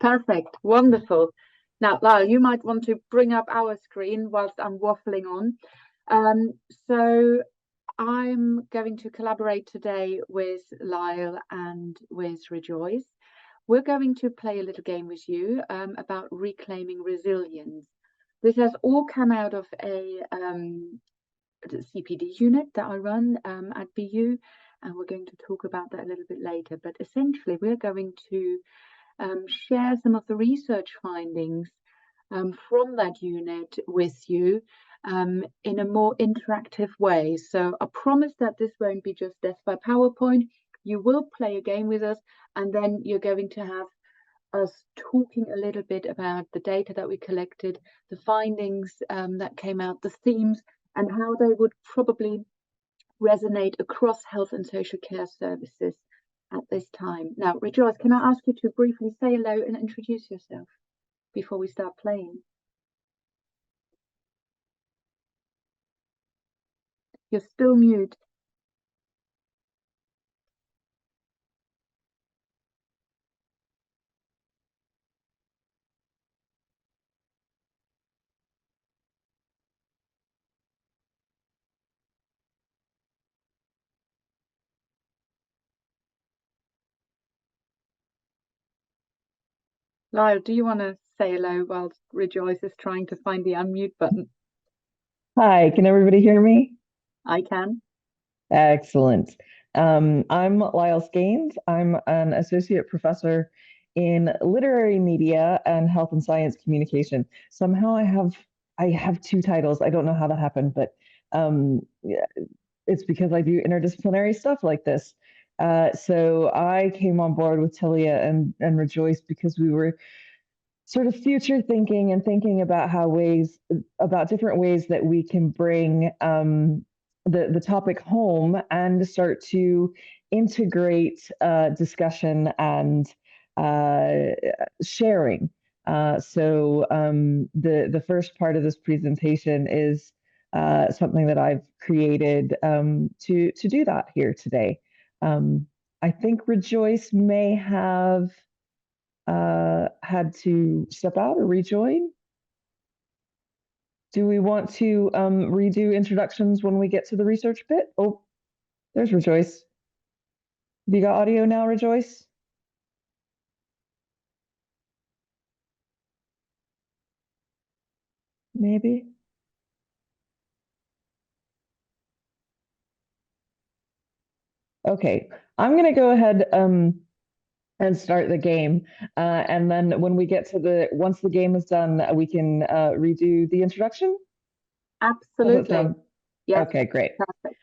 Perfect. Wonderful. Now, Lyle, you might want to bring up our screen whilst I'm waffling on. So I'm going to collaborate today with Lyle and with Rejoice. We're going to play a little game with you about reclaiming resilience. This has all come out of a CPD unit that I run at BU, and we're going to talk about that a little bit later. But essentially, we're going to share some of the research findings from that unit with you in a more interactive way. So I promise that this won't be just death by PowerPoint. You will play a game with us, and then you're going to have us talking a little bit about the data that we collected, the findings that came out, the themes, and how they would probably resonate across health and social care services at this time. Now, Rejoice, can I ask you to briefly say hello and introduce yourself before we start playing? You're still mute. Lyle, do you want to say hello while Rejoice is trying to find the unmute button? Hi, can everybody hear me? I can. Excellent. I'm Lyle Skains. I'm an associate professor in literary media and health and science communication. Somehow I have two titles. I don't know how that happened, but yeah, it's because I do interdisciplinary stuff like this. So I came on board with Tilia and Rejoice because we were sort of future thinking and thinking about about different ways that we can bring the topic home and start to integrate discussion and sharing. The first part of this presentation is something that I've created to do that here today. I think Rejoice may have had to step out or rejoin. Do we want to redo introductions when we get to the research bit? Oh, there's Rejoice. Have you got audio now, Rejoice? Maybe. Okay, I'm going to go ahead and start the game. And then when we get to once the game is done, we can redo the introduction. Absolutely. Yes. Okay, great. Perfect.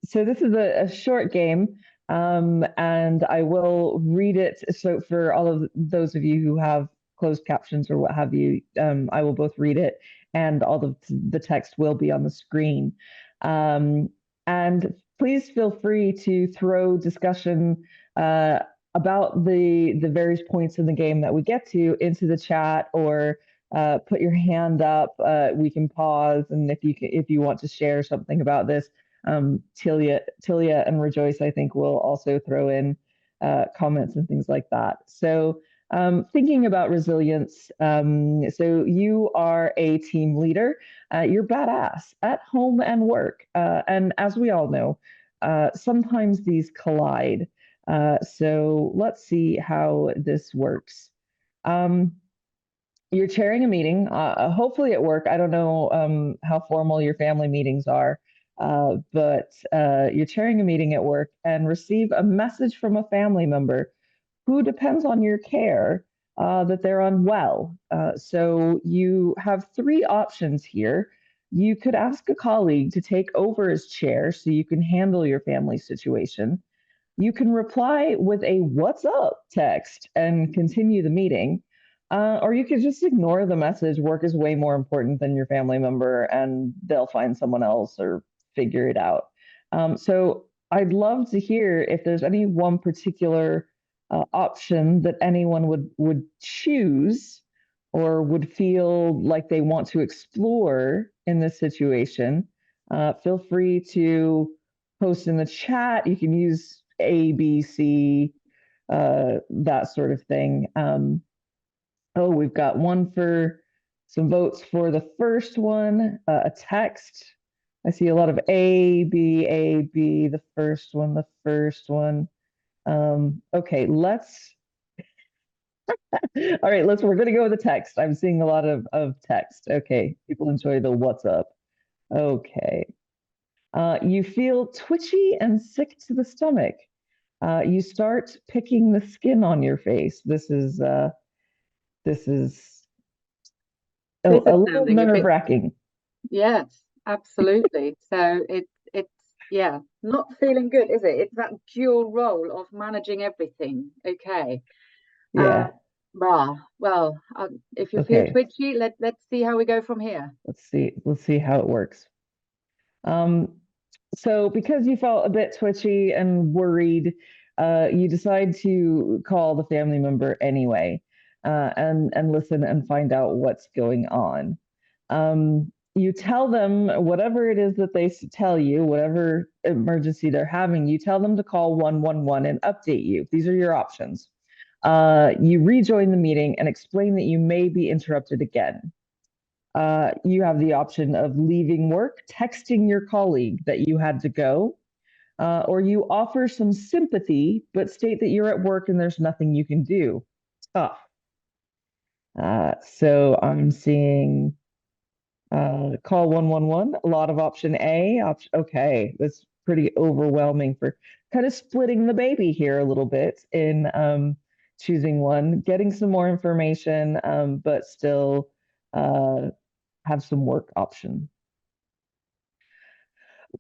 So this is a short game, and I will read it. So for all of those of you who have closed captions or what have you, I will both read it, and all of the text will be on the screen. And please feel free to throw discussion about the various points in the game that we get to into the chat, or put your hand up. We can pause, and if you want to share something about this, Tilia and Rejoice, I think, will also throw in comments and things like that. So thinking about resilience, so you are a team leader. You're badass at home and work. And as we all know, sometimes these collide. So let's see how this works. You're chairing a meeting, hopefully at work. I don't know how formal your family meetings are, but you're chairing a meeting at work and receive a message from a family member who depends on your care, that they're unwell. So you have three options here. You could ask a colleague to take over his chair so you can handle your family situation. You can reply with a "What's up?" text and continue the meeting. Or you could just ignore the message. Work is way more important than your family member, and they'll find someone else or figure it out. So I'd love to hear if there's any one particular option that anyone would choose or would feel like they want to explore in this situation. Feel free to post in the chat. You can use A, B, C, that sort of thing. Oh, we've got some votes for the first one, a text. I see a lot of A, B, the first one. Okay, all right, we're going to go with the text. I'm seeing a lot of text. Okay, people enjoy the what's up. Okay. You feel twitchy and sick to the stomach. You start picking the skin on your face. This is a little sounding a bit, nerve-wracking. yes, absolutely. So it's yeah, not feeling good, is it? It's that dual role of managing everything. Okay. Yeah. Well, if you feel Okay. twitchy, let's see how we go from here. Let's see how it works. Um, so because you felt a bit twitchy and worried, you decide to call the family member anyway, and listen and find out what's going on. You tell them whatever it is that they tell you, whatever emergency they're having, you tell them to call 111 and update you. These are your options. You rejoin the meeting and explain that you may be interrupted again. You have the option of leaving work, texting your colleague that you had to go, or you offer some sympathy, but state that you're at work and there's nothing you can do. Tough. So I'm seeing call 111, a lot of option A. Okay, that's pretty overwhelming for kind of splitting the baby here a little bit in choosing one, getting some more information, but still have some work option.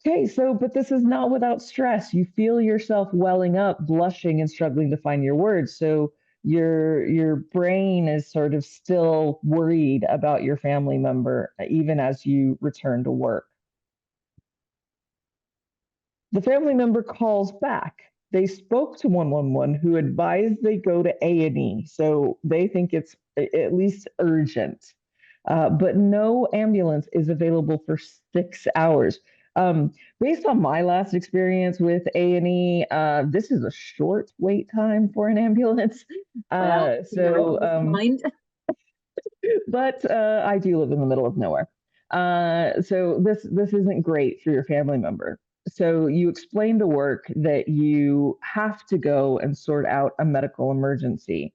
Okay, but this is not without stress. You feel yourself welling up, blushing, and struggling to find your words. So your brain is sort of still worried about your family member, even as you return to work. The family member calls back. They spoke to 111, who advised they go to A&E, so they think it's at least urgent. But no ambulance is available for 6 hours. Based on my last experience with A&E, this is a short wait time for an ambulance. Mind. But I do live in the middle of nowhere. So this isn't great for your family member. So you explain to work that you have to go and sort out a medical emergency.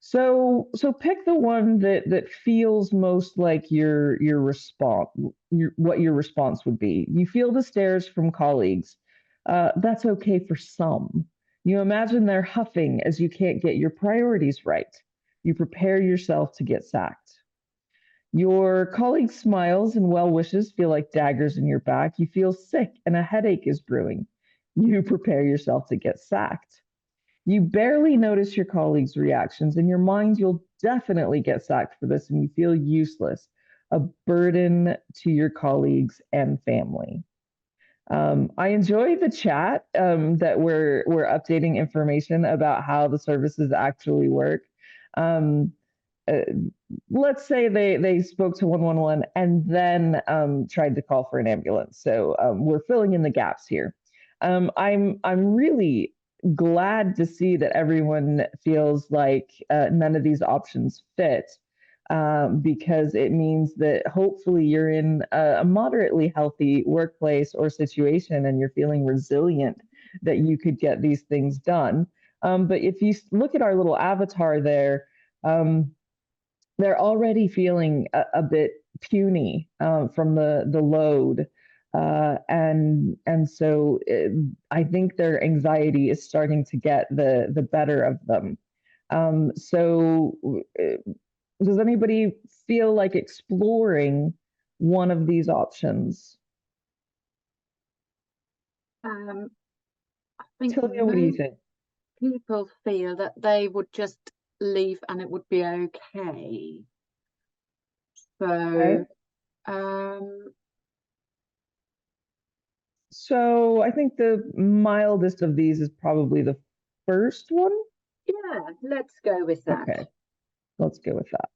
So pick the one that feels most like your response, what your response would be. You feel the stares from colleagues. That's okay for some. You imagine they're huffing as you can't get your priorities right. You prepare yourself to get sacked. Your colleagues' smiles and well wishes feel like daggers in your back. You feel sick and a headache is brewing. You prepare yourself to get sacked. You barely notice your colleagues' reactions. In your mind, you'll definitely get sacked for this, and you feel useless, a burden to your colleagues and family. I enjoy the chat that we're updating information about how the services actually work. Um, uh, let's say they spoke to 111 and then tried to call for an ambulance. So we're filling in the gaps here. I'm really glad to see that everyone feels like none of these options fit, because it means that hopefully you're in a moderately healthy workplace or situation and you're feeling resilient that you could get these things done. But if you look at our little avatar there, they're already feeling a bit puny from the load, and so I think their anxiety is starting to get the better of them. So, does anybody feel like exploring one of these options? I think Tilia, what do you most think? people feel that they would just leave and it would be okay. Okay. So, So I think the mildest of these is probably the first one. yeah, let's go with that. Okay, let's go with that.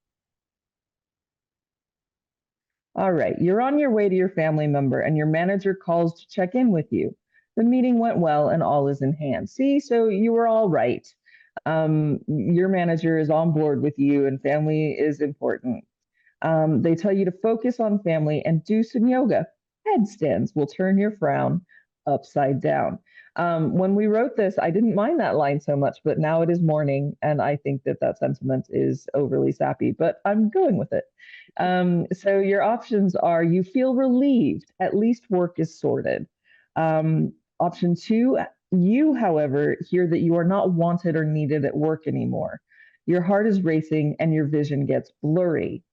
All right, you're on your way to your family member and your manager calls to check in with you. The meeting went well and all is in hand. See, so you were all right. Your manager is on board with you, and family is important. They tell you to focus on family and do some yoga. Headstands will turn your frown upside down. When we wrote this, I didn't mind that line so much, but now it is morning, and I think that that sentiment is overly sappy, but I'm going with it. So your options are: you feel relieved, at least work is sorted. Option two, you, however, hear that you are not wanted or needed at work anymore. Your heart is racing and your vision gets blurry.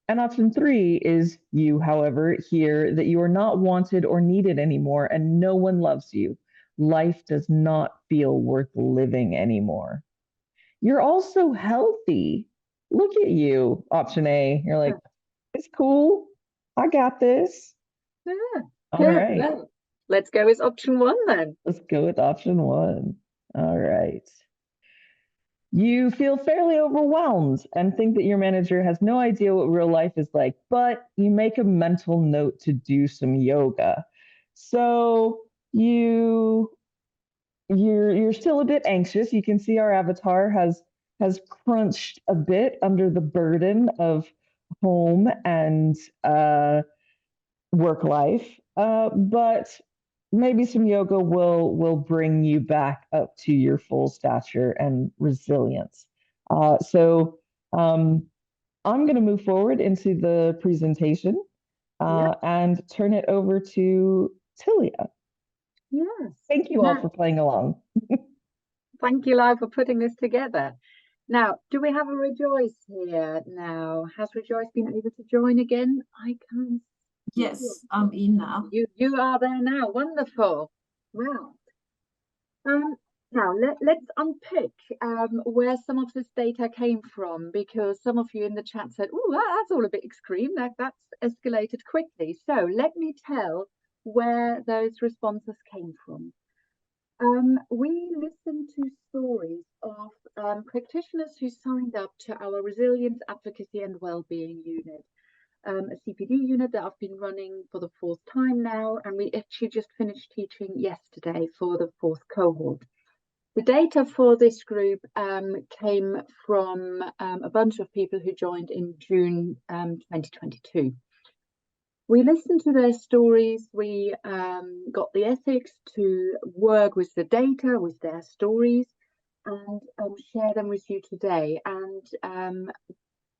And option three is you, however, hear that you are not wanted or needed anymore and no one loves you. Life does not feel worth living anymore. You're also healthy. Look at you, option A. You're like, it's cool. I got this. Yeah. All right. Well, let's go with option one then. Let's go with option one. All right. You feel fairly overwhelmed and think that your manager has no idea what real life is like, but you make a mental note to do some yoga. So you're still a bit anxious. You can see our avatar has crunched a bit under the burden of home and work life, but maybe some yoga will bring you back up to your full stature and resilience. So I'm going to move forward into the presentation and turn it over to Tilia. Yes. Thank you all for playing along. Thank you, Lyle, for putting this together. Now, do we have a Rejoice here now? Has Rejoice been able to join again? I can't. Yes, I'm in now. You are there now. Wonderful. Wow. Now let's unpick where some of this data came from, because some of you in the chat said, "Oh, that's all a bit extreme. That's escalated quickly." So let me tell where those responses came from. We listened to stories of practitioners who signed up to our Resilience, Advocacy and Wellbeing unit, a CPD unit that I've been running for the 4th time now, and we actually just finished teaching yesterday for the 4th cohort. The data for this group came from a bunch of people who joined in June 2022. We listened to their stories. We got the ethics to work with the data, with their stories, and share them with you today. And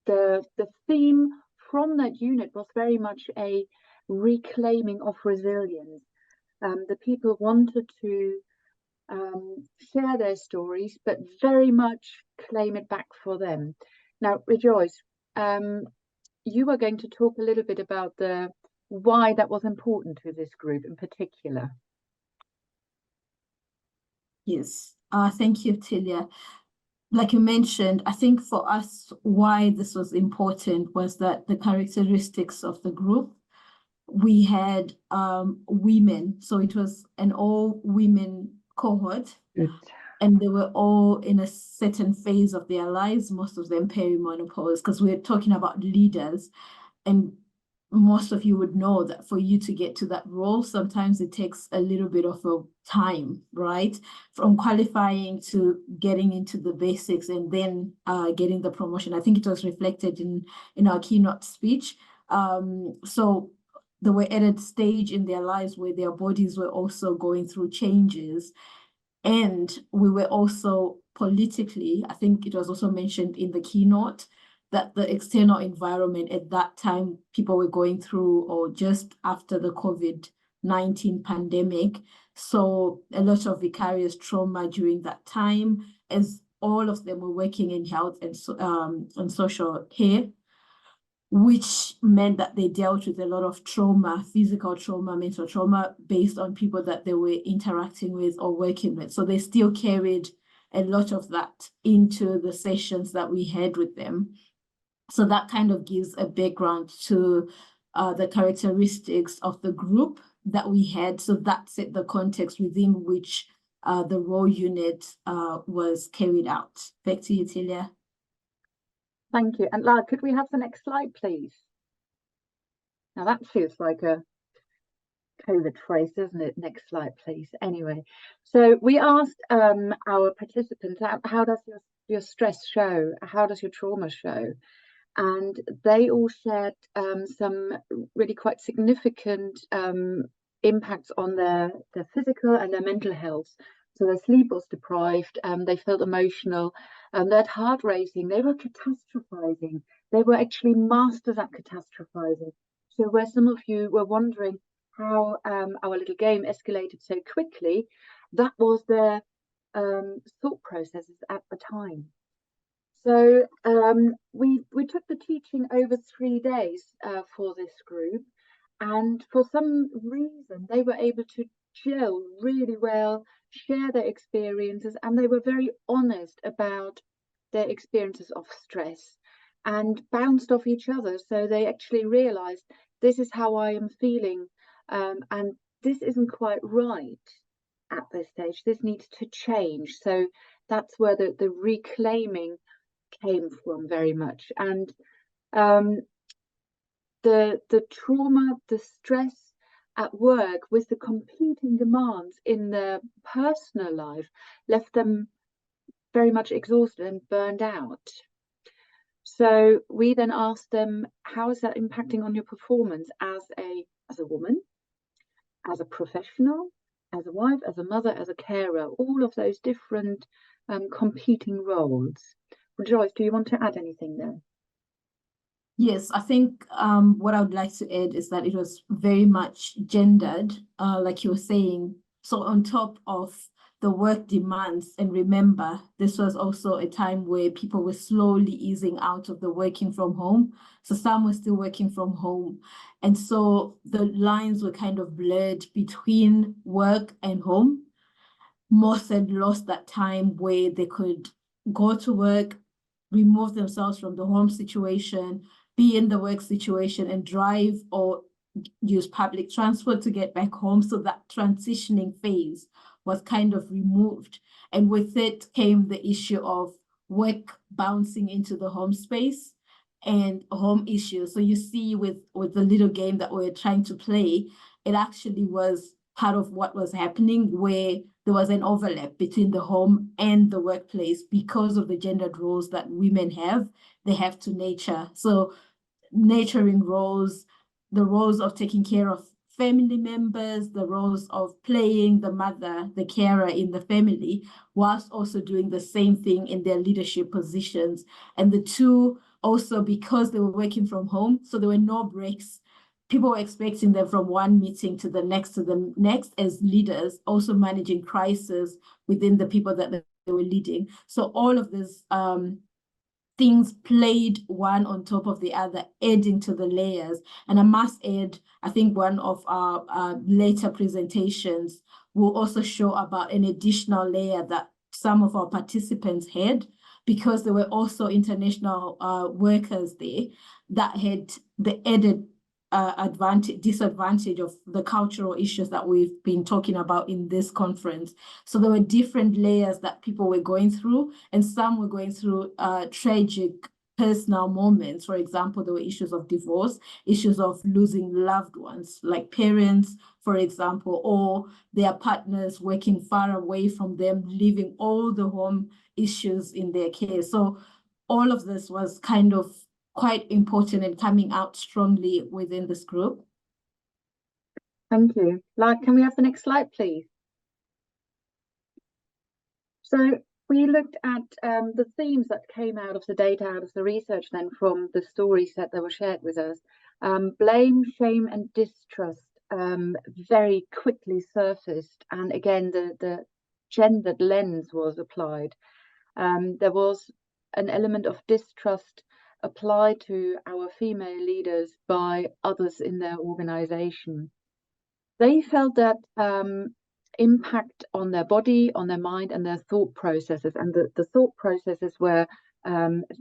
the theme from that unit was very much a reclaiming of resilience. The people wanted to share their stories, but very much claim it back for them. Now, Rejoice, you are going to talk a little bit about why that was important to this group in particular. Yes, thank you, Tilia. Like you mentioned, I think for us, why this was important was that the characteristics of the group, we had women, so it was an all-women cohort. Good. And they were all in a certain phase of their lives, most of them perimenopause, because we're talking about leaders. And most of you would know that for you to get to that role, sometimes it takes a little bit of a time, right? From qualifying to getting into the basics and then getting the promotion. I think it was reflected in our keynote speech. So they were at a stage in their lives where their bodies were also going through changes. And we were also politically, I think it was also mentioned in the keynote, that the external environment at that time people were going through, or just after the COVID-19 pandemic. So a lot of vicarious trauma during that time, as all of them were working in health and social care, which meant that they dealt with a lot of trauma, physical trauma, mental trauma, based on people that they were interacting with or working with. So they still carried a lot of that into the sessions that we had with them. So that kind of gives a background to the characteristics of the group that we had. So that set the context within which the role unit was carried out. Back to you, Tilia. Thank you. And Lyle, could we have the next slide, please? Now that feels like a COVID phrase, doesn't it? Next slide, please. Anyway, so we asked our participants, how does your stress show? How does your trauma show? And they all shared some really quite significant impacts on their physical and their mental health. So their sleep was deprived, they felt emotional, they had heart racing, they were catastrophizing. They were actually masters at catastrophizing. So where some of you were wondering how our little game escalated so quickly, that was their thought processes at the time. So we took the teaching over 3 days for this group, and for some reason they were able to gel really well, share their experiences, and they were very honest about their experiences of stress and bounced off each other. So they actually realized, this is how I am feeling, and this isn't quite right at this stage. This needs to change. So that's where the reclaiming came from very much. And the trauma, the stress at work with the competing demands in their personal life left them very much exhausted and burned out. So we then asked them, how is that impacting on your performance as a woman, as a professional, as a wife, as a mother, as a carer, all of those different competing roles. Joyce, do you want to add anything there? Yes, I think what I would like to add is that it was very much gendered, like you were saying. So on top of the work demands, and remember, this was also a time where people were slowly easing out of the working from home. So some were still working from home. And so the lines were kind of blurred between work and home. Most had lost that time where they could go to work, remove themselves from the home situation, be in the work situation, and drive or use public transport to get back home. So that transitioning phase was kind of removed. And with it came the issue of work bouncing into the home space and home issues. So you see with the little game that we're trying to play, it actually was part of what was happening, where there was an overlap between the home and the workplace because of the gendered roles that women have, they have to nurture. So nurturing roles, the roles of taking care of family members, the roles of playing the mother, the carer in the family, whilst also doing the same thing in their leadership positions. And the two also, because they were working from home, so there were no breaks. People were expecting them from one meeting to the next as leaders, also managing crisis within the people that they were leading. So all of this things played one on top of the other, adding to the layers. And I must add, I think one of our later presentations will also show about an additional layer that some of our participants had, because there were also international workers there that had the added disadvantage of the cultural issues that we've been talking about in this conference. So there were different layers that people were going through, and some were going through tragic personal moments. For example, there were issues of divorce, issues of losing loved ones, like parents, for example, or their partners working far away from them, leaving all the home issues in their care. So all of this was kind of quite important and coming out strongly within this group. Thank you. Lyle, can we have the next slide, please? So we looked at the themes that came out of the data, out of the research then from the stories that were shared with us. Blame, shame and distrust very quickly surfaced. And again, the gendered lens was applied. There was an element of distrust applied to our female leaders by others in their organization. They felt that impact on their body, on their mind, and their thought processes. And the thought processes were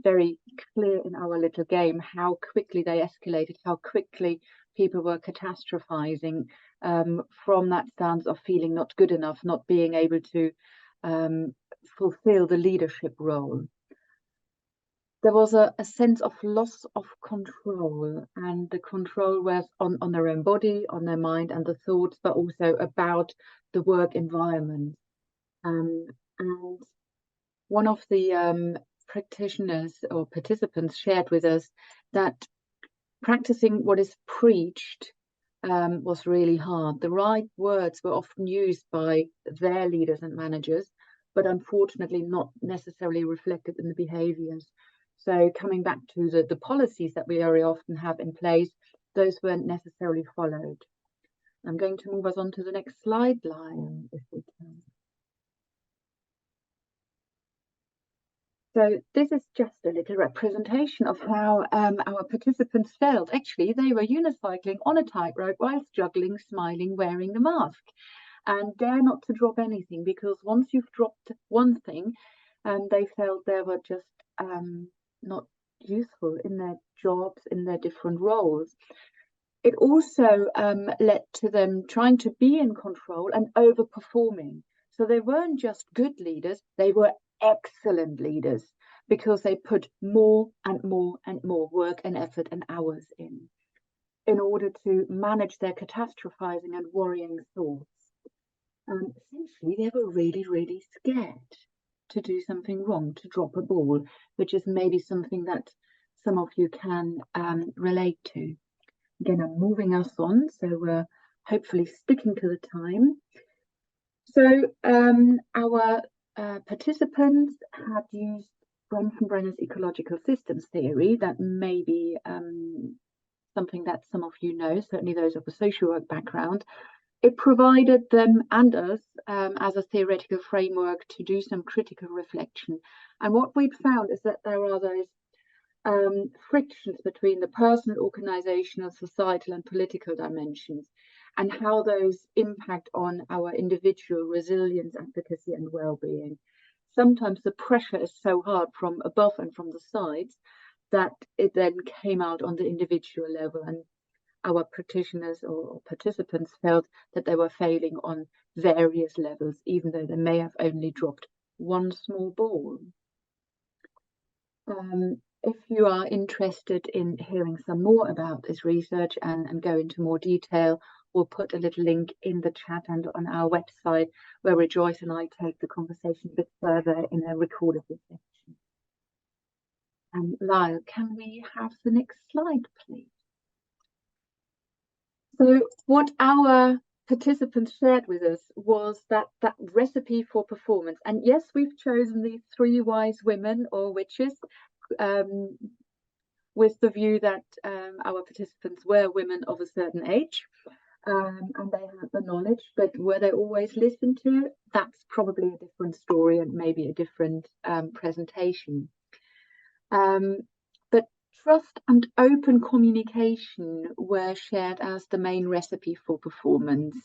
very clear in our little game, how quickly they escalated, how quickly people were catastrophizing from that stance of feeling not good enough, not being able to fulfill the leadership role. there was a sense of loss of control, and the control was on their own body, on their mind and the thoughts, but also about the work environment. And one of the practitioners or participants shared with us that practicing what is preached was really hard. The right words were often used by their leaders and managers, but unfortunately not necessarily reflected in the behaviors. So coming back to the policies that we very often have in place, those weren't necessarily followed. I'm going to move us on to the next slide, Lyle, if we can. So this is just a little representation of how our participants felt. Actually, they were unicycling on a tightrope whilst juggling, smiling, wearing the mask, and dare not to drop anything, because once you've dropped one thing, they felt they were just not useful in their jobs, in their different roles. It also led to them trying to be in control and overperforming. So they weren't just good leaders, they were excellent leaders, because they put more and more and more work and effort and hours in order to manage their catastrophizing and worrying thoughts. Essentially, they were really, really scared to do something wrong, to drop a ball, which is maybe something that some of you can relate to. Again, I'm moving us on, so we're hopefully sticking to the time. So our participants had used Bronfenbrenner's ecological systems theory. That may be something that some of you know, certainly those of a social work background. It provided them and us as a theoretical framework to do some critical reflection. And what we've found is that there are those frictions between the personal, organizational, societal and political dimensions, and how those impact on our individual resilience, advocacy and well-being. Sometimes the pressure is so hard from above and from the sides that it then came out on the individual level, and our practitioners or participants felt that they were failing on various levels, even though they may have only dropped one small ball. If you are interested in hearing some more about this research and go into more detail, we'll put a little link in the chat and on our website, where Rejoice and I take the conversation a bit further in a recorded reflection. And Lyle, can we have the next slide, please? So what our participants shared with us was that recipe for performance. And yes, we've chosen the 3 wise women or witches, with the view that our participants were women of a certain age, and they had the knowledge, but were they always listened to? That's probably a different story and maybe a different presentation. But trust and open communication were shared as the main recipe for performance.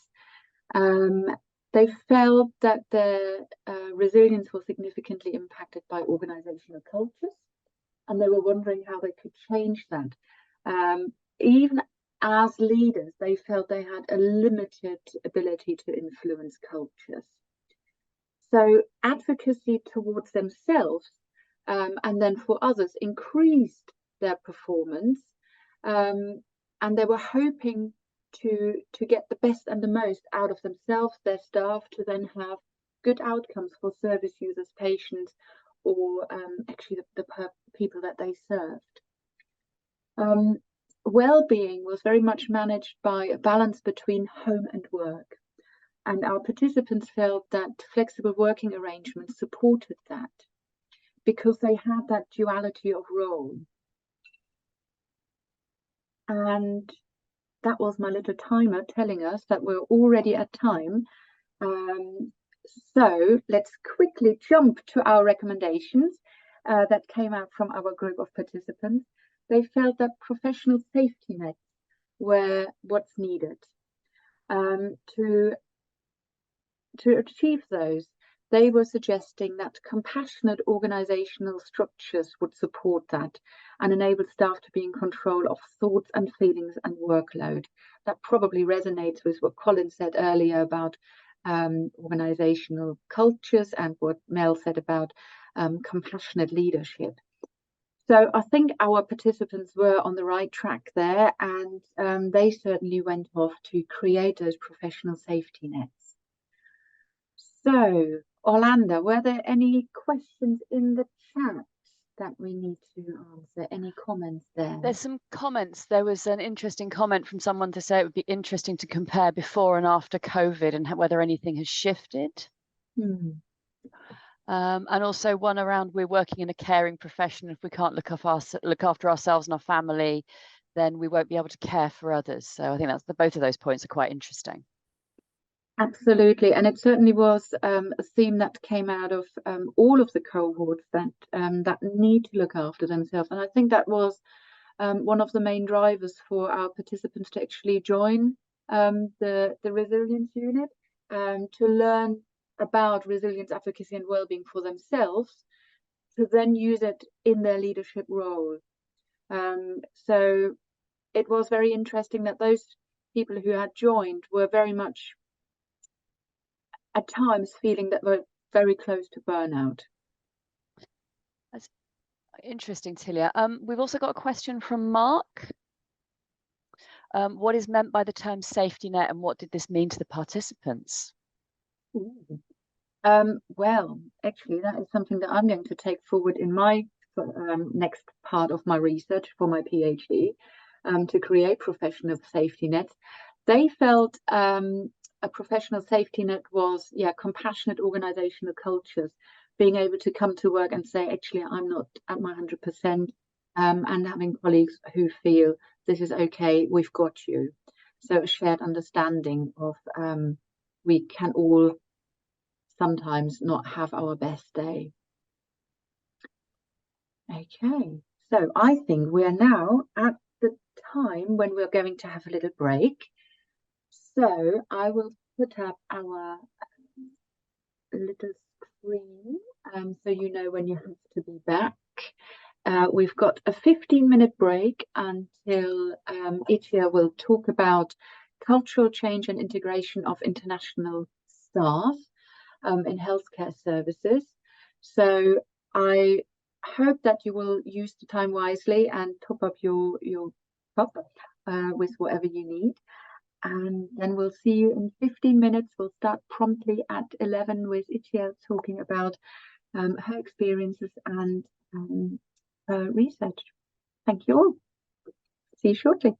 They felt that their resilience was significantly impacted by organizational cultures, and they were wondering how they could change that. Even as leaders, they felt they had a limited ability to influence cultures. So advocacy towards themselves and then for others increased their performance, and they were hoping to get the best and the most out of themselves, their staff, to then have good outcomes for service users, patients, or actually the people that they served. Well-being was very much managed by a balance between home and work, and our participants felt that flexible working arrangements supported that, because they had that duality of role. And that was my little timer telling us that we're already at time. So let's quickly jump to our recommendations that came out from our group of participants. They felt that professional safety nets were what's needed. To achieve those, they were suggesting that compassionate organizational structures would support that and enable staff to be in control of thoughts and feelings and workload. That probably resonates with what Colin said earlier about organizational cultures and what Mel said about compassionate leadership. So I think our participants were on the right track there, and they certainly went off to create those professional safety nets. So, Orlando, were there any questions in the chat that we need to answer? Any comments there? There's some comments. There was an interesting comment from someone to say it would be interesting to compare before and after COVID and whether anything has shifted. And also one around, we're working in a caring profession. If we can't look after ourselves and our family, then we won't be able to care for others. So I think that's both of those points are quite interesting. Absolutely, and it certainly was a theme that came out of all of the cohorts that need to look after themselves, and I think that was one of the main drivers for our participants to actually join the resilience unit, to learn about resilience, advocacy, and well-being for themselves, to then use it in their leadership role. So it was very interesting that those people who had joined were very much at times feeling that we're very close to burnout. That's interesting, Tilia. We've also got a question from Mark. What is meant by the term safety net, and what did this mean to the participants? Well, actually, that is something that I'm going to take forward in my next part of my research for my PhD, to create professional safety nets. They felt a professional safety net was, compassionate organizational cultures, being able to come to work and say, actually, I'm not at my 100%, and having colleagues who feel this is okay, we've got you. So a shared understanding of we can all sometimes not have our best day. Okay, so I think we are now at the time when we're going to have a little break. So I will put up our little screen, so you know when you have to be back. We've got a 15-minute break until Tilia will talk about cultural change and integration of international staff in healthcare services. So I hope that you will use the time wisely and top up your cup with whatever you need. And then we'll see you in 15 minutes. We'll start promptly at 11 with Tilia talking about her experiences and research. Thank you all. See you shortly.